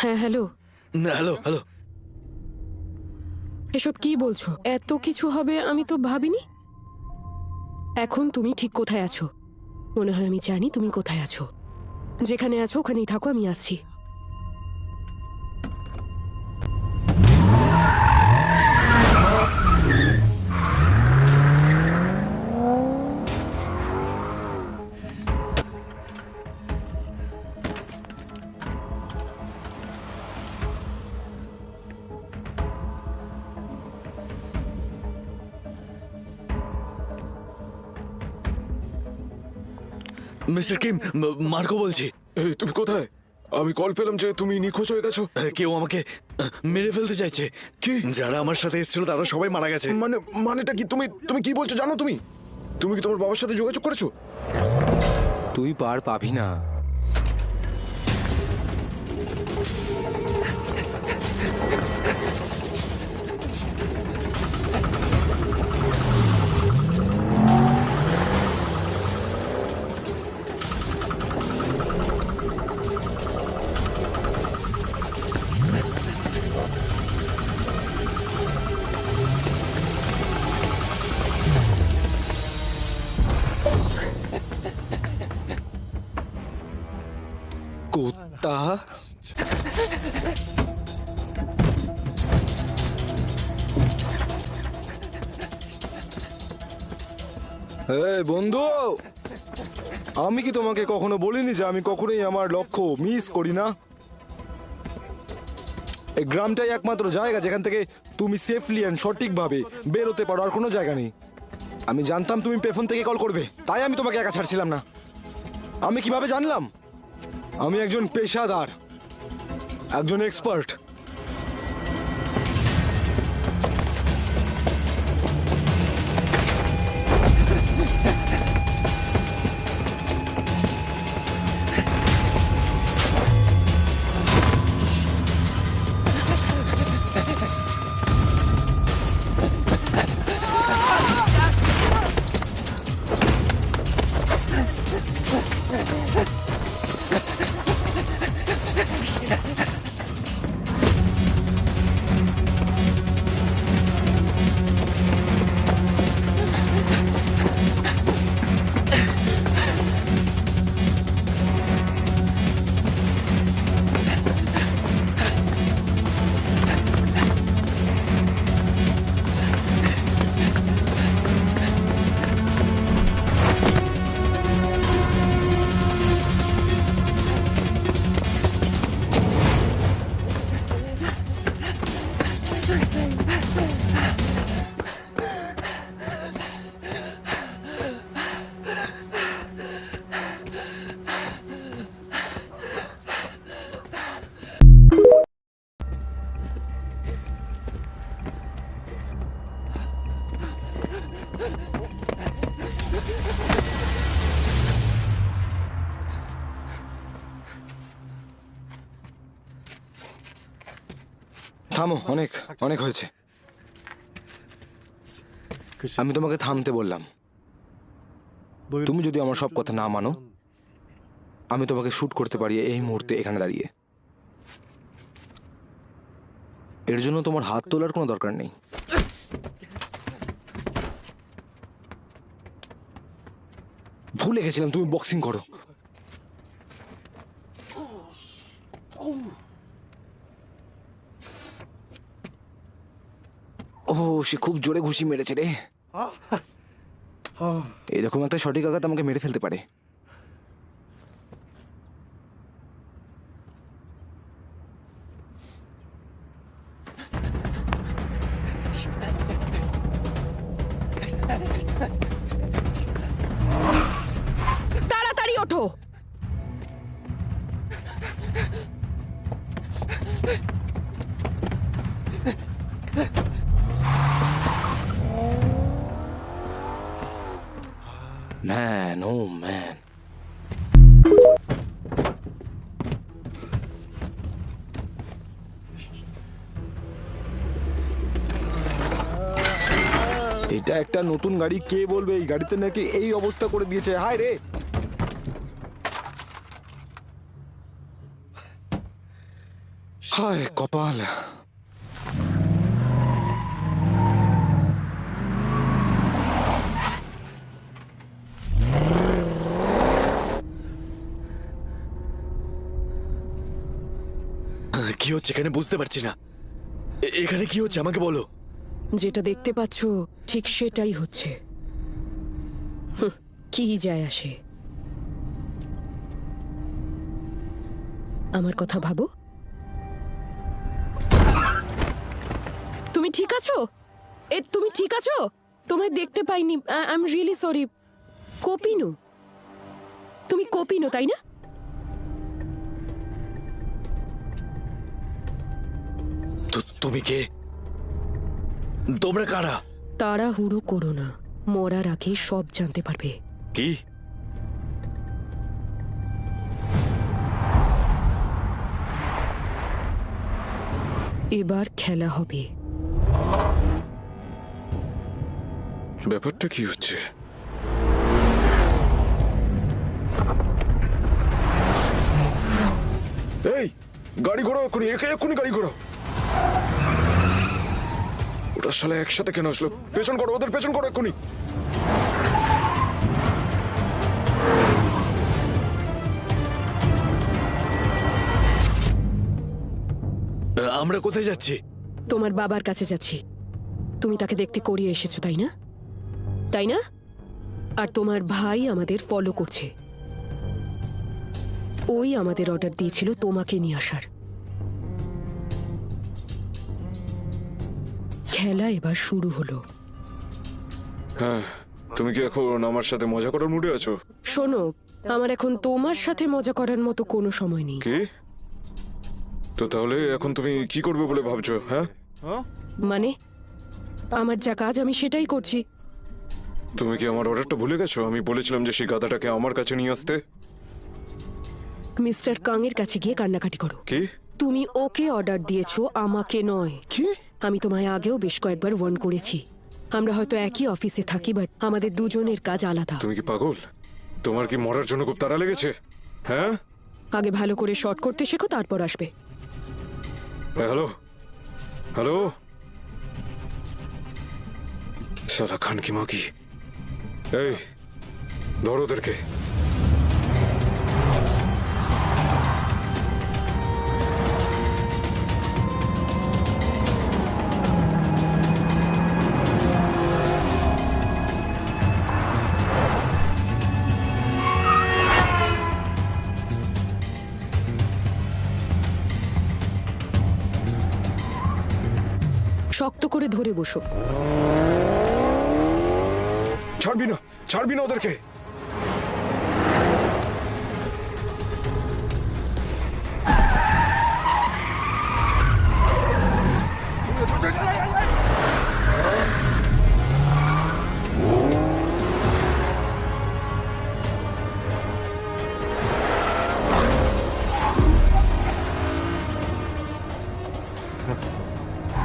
হ্যাঁ hello. Hello hello. এসব কি বলছো? এত কিছু হবে আমি তো ভাবিনি। এখন তুমি ঠিক কোথায় আছো? মনে হয় আমি জানি তুমি কোথায় আছো। যেখানে আছো ওখানেই থাকো, আমি আসছি। মিস্টার কিম, মার্কো বলছি। এই তুমি কোথায়? আমি কল পেলাম যে তুমি নিখোঁজ হয়ে গেছো। কেউ আমাকে মেরে ফেলতে চাইছে। কি? যারা আমার সাথে এসেছিল তারা সবাই মারা গেছে। মানেটা কি? তুমি তুমি কি বলছো জানো? তুমি তুমি কি তোমার বাবার সাথে যোগাযোগ করেছো? তুই পার পাবি না। কুত্তা, এই বন্ধু, আমি কি তোমাকে কখনো বলিনি যে আমি কখনোই আমার লক্ষ্য মিস করি না? এই গ্রামটাই একমাত্র জায়গা যেখান থেকে তুমি সেফলি অ্যান্ড সঠিকভাবে বেরোতে পারো, আর কোনো জায়গা নেই। আমি জানতাম তুমি পেফোন থেকে কল করবে, তাই আমি তোমাকে একা ছাড়ছিলাম না। আমি কিভাবে জানলাম? আমি একজন পেশাদার, একজন এক্সপার্ট। থামো, অনেক অনেক হয়েছে। আমি তোমাকে থামতে বললাম। তুমি যদি আমার সব কথা না মানো, আমি তোমাকে শুট করতে পারি এই মুহূর্তে এখানে দাঁড়িয়ে। এর জন্য তোমার হাত তোলার কোনো দরকার নেই। ভুলে গেছিলাম তুমি বক্সিং করো। ও, সে খুব জোরে ঘুষি মেরেছে রে। এরকম একটা সঠিক আঘাত আমাকে মেরে ফেলতে পারে। তাড়াতাড়ি ওঠো। ম্যান, ও ম্যান। এটা একটা নতুন গাড়ি, কে বলবে এই গাড়িতে নাকি এই অবস্থা করে দিয়েছে? হায় রে। হায় কপাল। কি হচ্ছে এখানে বুঝতে পারছি না। এখানে কি হচ্ছে আমাকে বলো। যেটা দেখতে পাচ্ছ ঠিক সেটাই হচ্ছে। কি যায় আসে? আমার কথা ভাবো। তুমি ঠিক আছো? তুমি ঠিক আছো? তোমায় দেখতে পাইনি। I am really sorry. কপিনু, তুমি কপিনু তাই না? তুমি কে? তোমরা কারা? তাড়াহুড়ো করো না, মরার আগে সব জানতে পারবে। কি? এবার খেলা হবে। ব্যাপারটা কি হচ্ছে? এই গাড়ি ঘোড়াও এক্ষুনি, এক্ষুনি গাড়ি ঘোড়াও। ওরা শালা একসাথে কেন আসলো? পেছন করো, ওদের পেছন করো এক্ষুনি। আমরা কোথায় যাচ্ছি? তোমার বাবার কাছে যাচ্ছি। তুমি তাকে দেখতে করিয়ে এসেছো তাই না? তাই না? আর তোমার ভাই আমাদের ফলো করছে। ওই আমাদের অর্ডার দিয়েছিল তোমাকে নিয়ে আসার। খেলা এবার শুরু হলো। হ্যাঁ, তুমি কি এখন আমার সাথে মজা করার মুডে আছো? শোনো, আমার এখন তোমার সাথে মজা করার মতো কোনো সময় নেই। কি? তো তাহলে এখন তুমি কি করবে বলে ভাবছো? হ্যাঁ, মানে আমার যা কাজ আমি সেটাই করছি। তুমি কি আমার অর্ডারটা ভুলে গেছো? আমি বলেছিলাম যে সেই গাধাটাকে আমার কাছে নিয়ে আসতে। মিস্টার কাং এর কাছে গিয়ে কান্নাকাটি করো। কি? তুমি ওকে অর্ডার দিয়েছো, আমাকে নয়। কি? আমি তোমায় আগেও বেশ কয়েকবার ওয়ার্ন করেছি। আমরা হয়তো একই অফিসে থাকি, বাট আমাদের দুজনের কাজ আলাদা। তুমি কি পাগল? তোমার কি মরার জন্য খুব তাড়া লেগেছে? হ্যাঁ, আগে ভালো করে শর্ট করতে শেখো, তারপর আসবে। হ্যালো হ্যালো, শালা খান কি মাকি। এই ধরো ওদেরকে। শক্ত করে ধরে বসো। ছাড়বি না, ছাড়বি না ওদেরকে।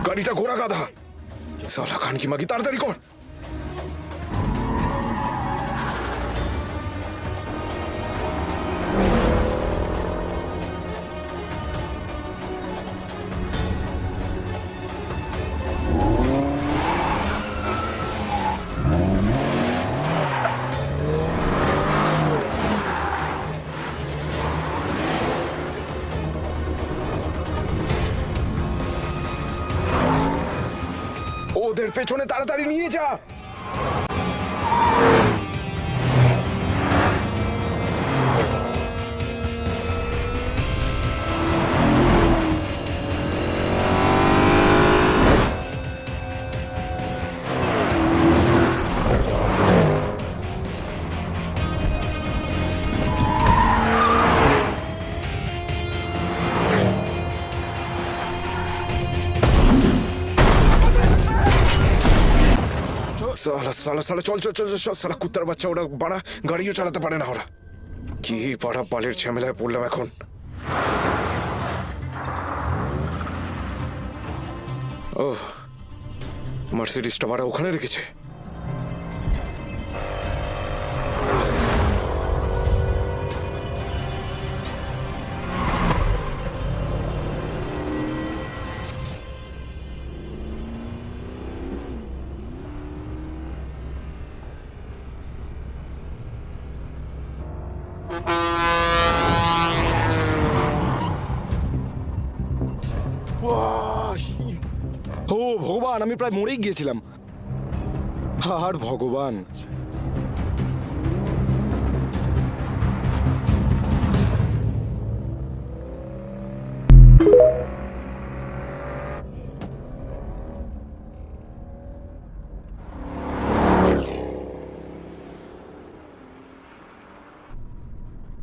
গাড়িটা ঘোড়া গাধা। সালা খান কি মাগি, তাড়াতাড়ি কর। ওদের পেছনে তাড়াতাড়ি নিয়ে যা। সালা সালা সালা, চল চল চল চল, সালা কুত্তার বাচ্চা। ওরা বাড়া গাড়িও চালাতে পারে না ওরা। কি পাড়া পালের ঝামেলায় পড়লাম এখন। ও, মার্সিডিসটা বাড়া ওখানে রেখেছে। ভগবান, আমি প্রায় মরেই গিয়েছিলাম। আর ভগবান,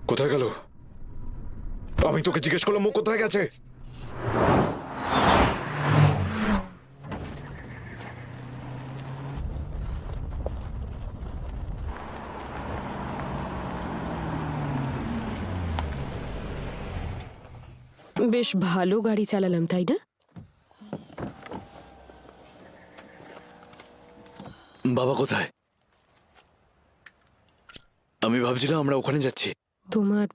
কোথায় গেল? আমি তোকে জিজ্ঞেস করলাম ও কোথায় গেছে? বেশ ভালো গাড়ি চালালাম, তাই না? বাবা কোথায়? আমি ভাবছিলাম আমরা ওখানে যাচ্ছি। তোমার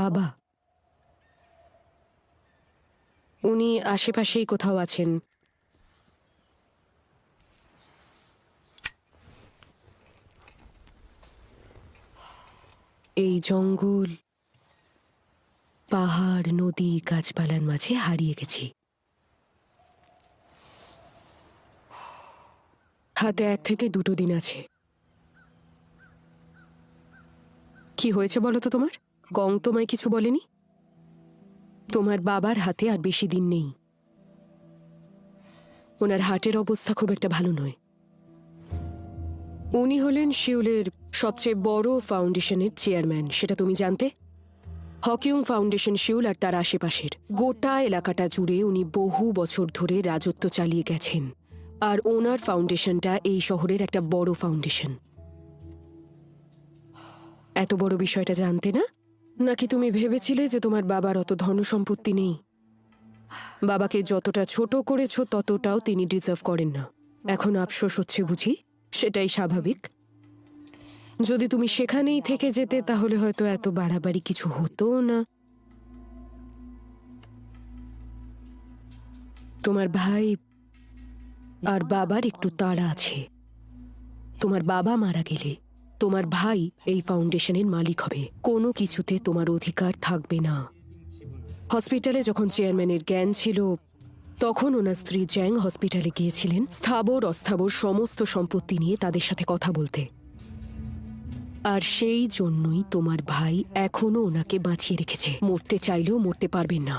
বাবা? উনি আশেপাশেই কোথাও আছেন। এই জঙ্গল, পাহাড়, নদী, গাছপালার মাঝে হারিয়ে গেছি। হাতে 1 থেকে 2 দিন আছে। কি হয়েছে বলো তো তোমার? গং তোমায় কিছু বলেনি? তোমার বাবার হাতে আর বেশি দিন নেই। ওনার হার্টের অবস্থা খুব একটা ভালো নয়। উনি হলেন শিউলের সবচেয়ে বড় ফাউন্ডেশনের চেয়ারম্যান, সেটা তুমি জানতে? হকিউং ফাউন্ডেশন শিউল আর তার আশেপাশের গোটা এলাকাটা জুড়ে উনি বহু বছর ধরে রাজত্ব চালিয়ে গেছেন। আর ওনার ফাউন্ডেশনটা এই শহরের একটা বড় ফাউন্ডেশন। এত বড় বিষয়টা জানতে না? নাকি তুমি ভেবেছিলে যে তোমার বাবার অত ধনসম্পত্তি নেই? বাবাকে যতটা ছোট করেছ ততটাও তিনি ডিজার্ভ করেন না। এখন আফসোস হচ্ছে বুঝি? সেটাই স্বাভাবিক। যদি তুমি সেখানেই থেকে যেতে তাহলে হয়তো এত বাড়াবাড়ি কিছু হতো না। তোমার ভাই আর বাবার একটু তাড়া আছে। তোমার বাবা মারা গেলে তোমার ভাই এই ফাউন্ডেশনের মালিক হবে। কোনো কিছুতে তোমার অধিকার থাকবে না। হসপিটালে যখন চেয়ারম্যানের জ্ঞান ছিল তখন ওনার স্ত্রী জ্যাং হসপিটালে গিয়েছিলেন স্থাবর অস্থাবর সমস্ত সম্পত্তি নিয়ে তাদের সাথে কথা বলতে। আর সেই জন্যই তোমার ভাই এখনো ওনাকে বাঁচিয়ে রেখেছে। মরতে চাইলেও মরতে পারবেন না।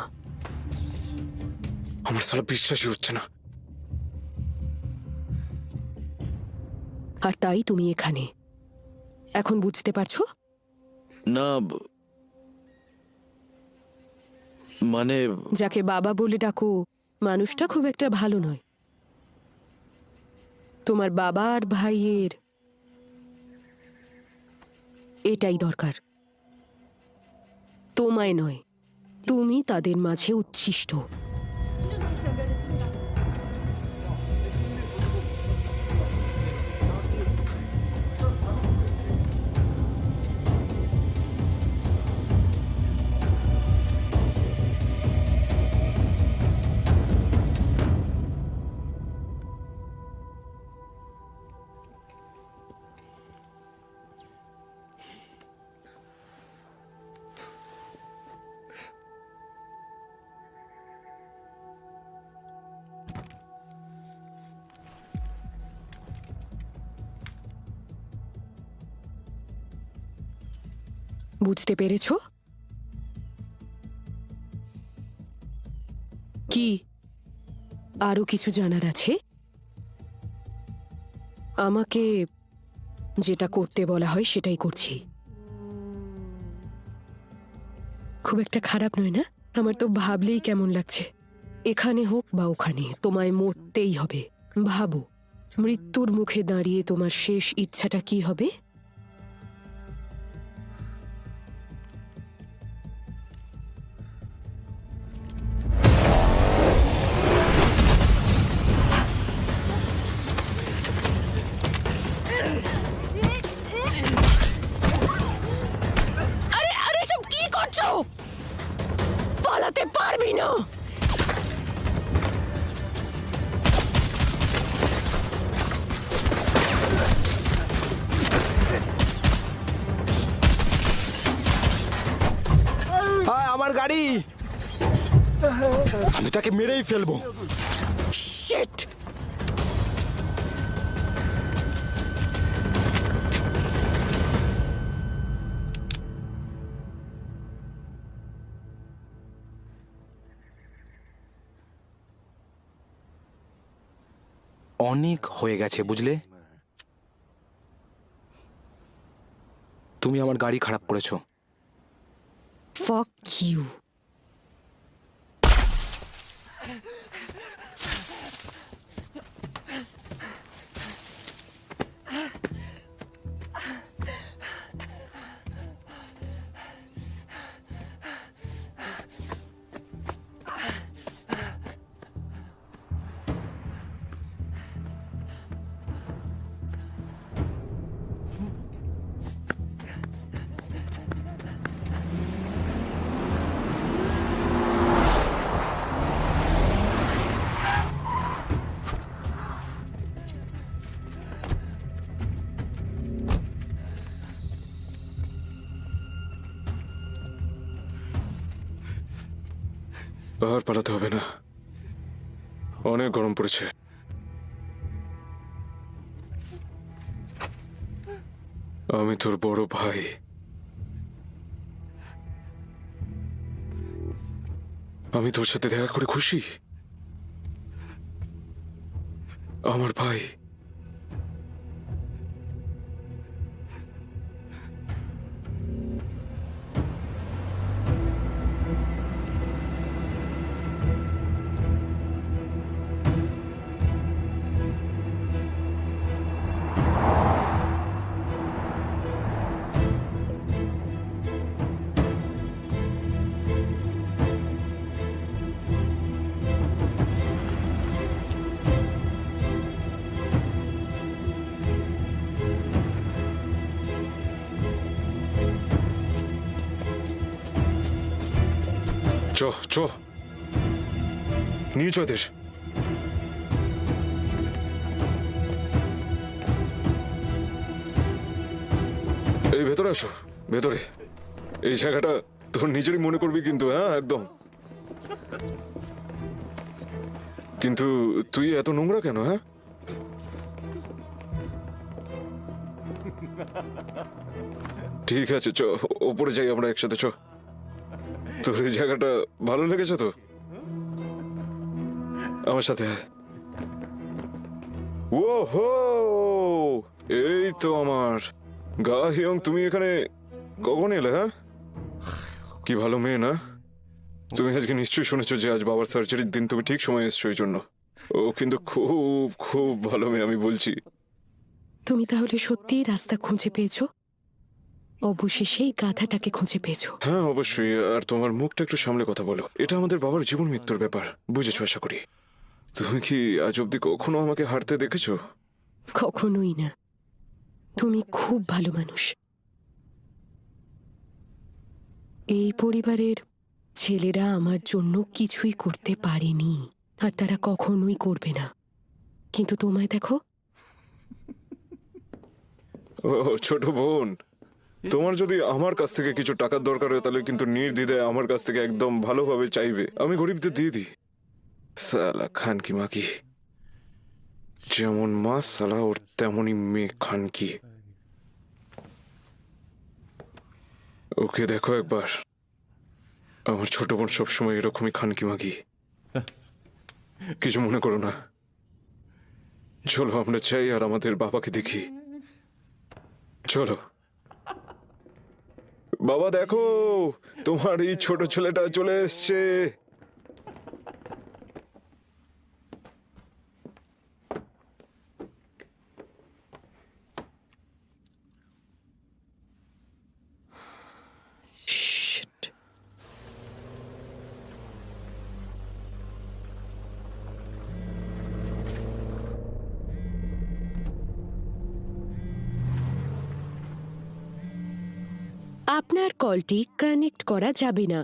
আমার সারা বিশ্বাসই হচ্ছে না। আর তাই তুমি এখানে। এখন বুঝতে পারছো? না, মানে যাকে বাবা বলে ডাকো মানুষটা খুব একটা ভালো নয়। তোমার বাবা আর ভাইয়ের এটাই দরকার। তোমায় নয়, তুমি তাদের মাঝে উচ্ছিষ্ট। বুঝতে পেরেছ? কি আরো কিছু জানার আছে? আমাকে যেটা করতে বলা হয় সেটাই করছি। খুব একটা খারাপ নয় না? আমার তো ভাবলেই কেমন লাগছে। এখানে হোক বা ওখানে তোমায় মরতেই হবে। ভাবো, মৃত্যুর মুখে দাঁড়িয়ে তোমার শেষ ইচ্ছাটা কি হবে? পালাতে পারবি না। আমার গাড়ি! আমি তাকে মেরেই ফেলবো। শিট! অনেক হয়ে গেছে, বুঝলে? তুমি আমার গাড়ি খারাপ করেছো। Fuck you. আর পালাতে হবে না, অনেক গরম পড়েছে। আমি তোর বড় ভাই। আমি তোর সাথে দেখা করে খুশি। আমার ভাই। চ চ নিয়ে চ এদের। এই ভেতরে আসো, ভেতরে। এই জায়গাটা তোর নিজেরই মনে করবি কিন্তু, হ্যাঁ একদম। কিন্তু তুই এত নোংরা কেন? হ্যাঁ, ঠিক আছে, চ ওপরে যাই আমরা একসাথে। চ, তোর এই জায়গাটা ভালো লেগেছে তো? আমার সাথে আয়। ও হো, এই তো আমার গা হিয়ং। তুমি এখানে কখন এলে? হ্যাঁ, কি ভালো মেয়ে না? তুমি আজকে নিশ্চয়ই শুনেছো যে আজ বাবার সার্জারির দিন। তুমি ঠিক সময় এসছো এই জন্য। ও কিন্তু খুব খুব ভালো মেয়ে, আমি বলছি। তুমি তাহলে সত্যিই রাস্তা খুঁজে পেয়েছো? অবশেষে এই গাধাটাকে খুঁজে পেয়েছো। হ্যাঁ অবশ্যই। আর তোমার মুখটা একটু সামলে কথা বলো। এটা আমাদের বাবার জীবন মৃত্যুর ব্যাপার, বুঝেছো আশা করি। তুমি কি আজ অব্দি কখনো আমাকে হারতে দেখেছো? কখনোই না। তুমি খুব ভালো মানুষ। এই পরিবারের ছেলেরা আমার জন্য কিছুই করতে পারেনি, আর তারা কখনোই করবে না। কিন্তু তোমায় দেখো। ও ছোট বোন, তোমার যদি আমার কাছ থেকে কিছু টাকার দরকার হয় তাহলে কিন্তু নির্দ্বিধায় আমার কাছ থেকে একদম ভালোভাবে চাইবে। আমি গরিবদের দিয়ে দিই। সালা খানকি মাকি, যেমন মা সালা ওর তেমনই মেয়ে খানকি। ওকে দেখো একবার। আমার ছোট বোন সবসময় এরকমই খানকি মাগি। কিছু মনে করো না, চলো আমরা চাই আর আমাদের বাবাকে দেখি। চলো। বাবা দেখো, তোমার এই ছোট ছেলেটা চলে এসছে। Shit. আপনার কলটি কানেক্ট করা যাবে না।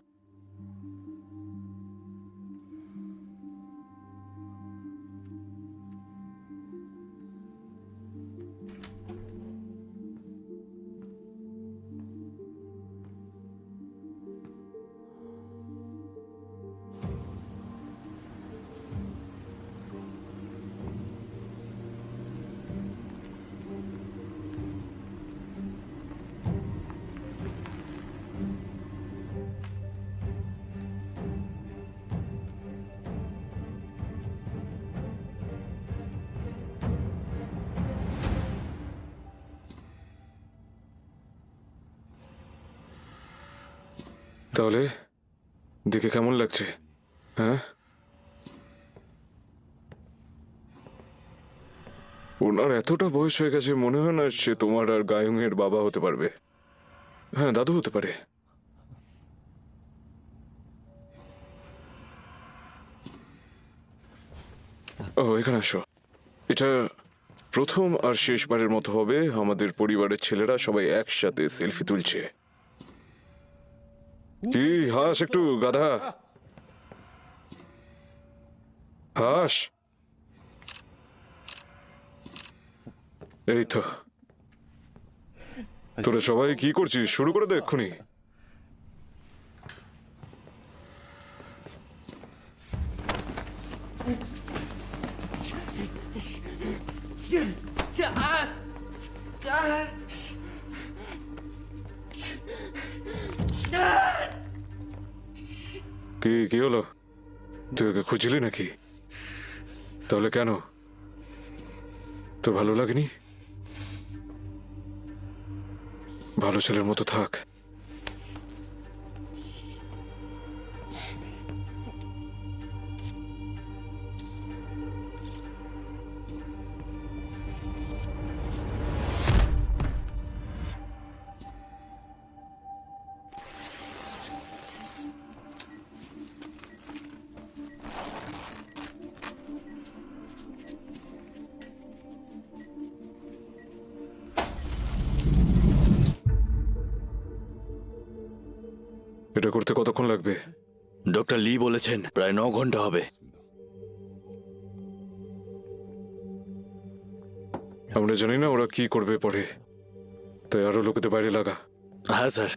তাহলে দেখে কেমন লাগছে? হ্যাঁ, ওনার এতটা বয়স হয়ে গেছে, মনে হয় না সে তোমার আর গায়ং এর বাবা হতে পারবে। হ্যাঁ, দাদু হতে পারে। ও, এখানে আসো। এটা প্রথম আর শেষবারের মতো হবে আমাদের পরিবারের ছেলেরা সবাই একসাথে সেলফি তুলছে। কি হাস একটু, গাধা, হাস। এই তো, তোরা সবাই কি করছিস? শুরু করে দে এক্ষুনি। কি কি হলো? তুই ওকে খুঁজলি নাকি? তাহলে কেন? তোর ভালো লাগেনি? ভালো ছেলের মতো থাক। এটা করতে কতক্ষণ লাগবে? ডক্টর লি বলেছেন প্রায় 9 ঘন্টা হবে। আমরা জানি না ওরা কি করবে পরে, তাই আরো লোকেদের বাইরে লাগা। হ্যাঁ স্যার।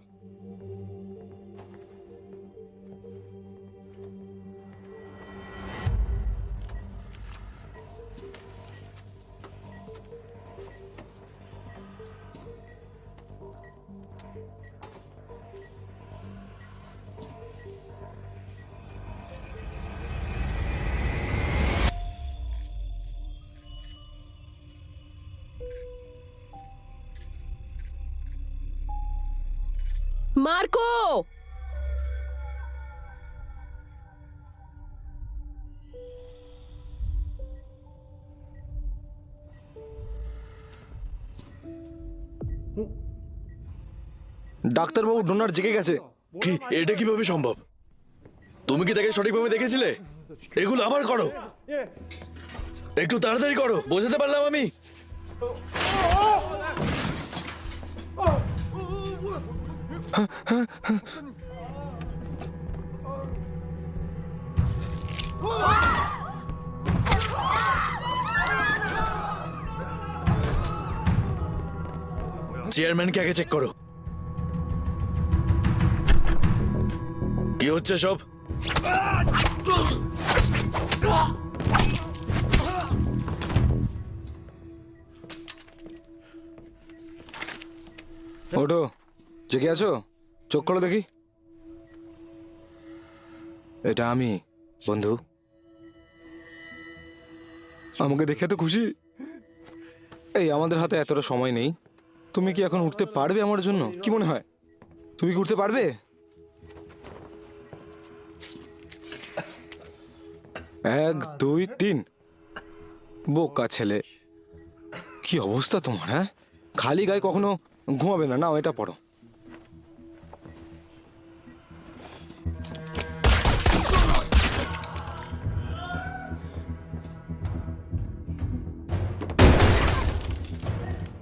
মার্কো, ডাক্তারবাবু, ডোনার জেগে গেছে। কি, এটা কিভাবে সম্ভব? তুমি কি তাকে সঠিকভাবে দেখেছিলে? এগুলো আবার করো, একটু তাড়াতাড়ি করো। বোঝাতে পারলাম আমি? চেয়ারম্যানকে আগে চেক করো। কি হচ্ছে সব? ওঠো, জেগে আছো? চোখ খোলো দেখি। এটা আমি, বন্ধু। আমাকে দেখে তো খুশি। এই, আমাদের হাতে এতটা সময় নেই। তুমি কি এখন উঠতে পারবে আমার জন্য? কি মনে হয়, তুমি কি উঠতে পারবে? 1 2 3। বোকা ছেলে, কি অবস্থা তোমার? হ্যাঁ, খালি গায়ে কখনো ঘুমাবে না। নাও, এটা পড়ো।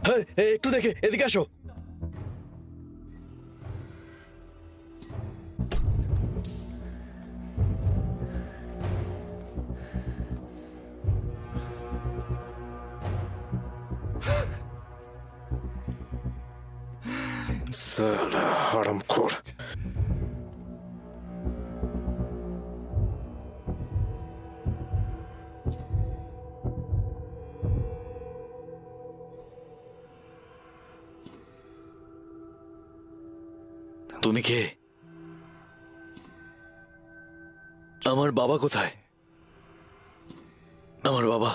হ্যাঁ, একটু দেখে, এদিকে আসো। সালা হারামখোর। তুমি কে? আমার বাবা কোথায়? আমার বাবা।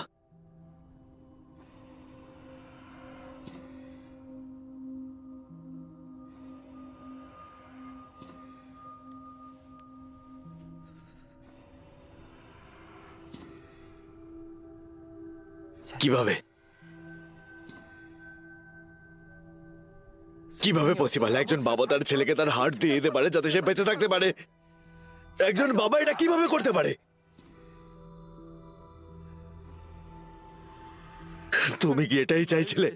কিভাবে কিভাবে পসিবল? একজন বাবা তার ছেলেকে তার হার্ট দিয়ে দিতে পারে যাতে সে বেঁচে থাকতে পারে। একজন বাবা এটা কিভাবে করতে পারে? তুমি কি এটাই চাইছিলে?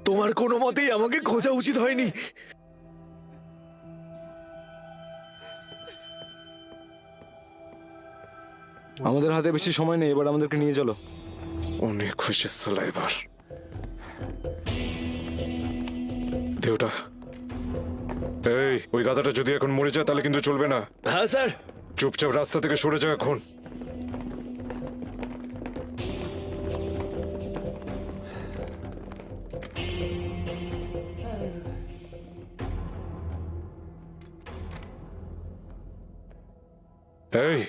তোমার কোনো মতেই আমাকে খোঁজা উচিত হয়নি। আমাদের হাতে বেশি সময় নেই, এবার আমাদেরকে নিয়ে চলো। অনেক খুশি সালা এবার। দেওটা, এই ওই গাধাটা যদি এখন মরে যায় তাহলে কিন্তু চলবে না। হ্যাঁ স্যার। চুপচাপ রাস্তা থেকে সরে যা এখন। এই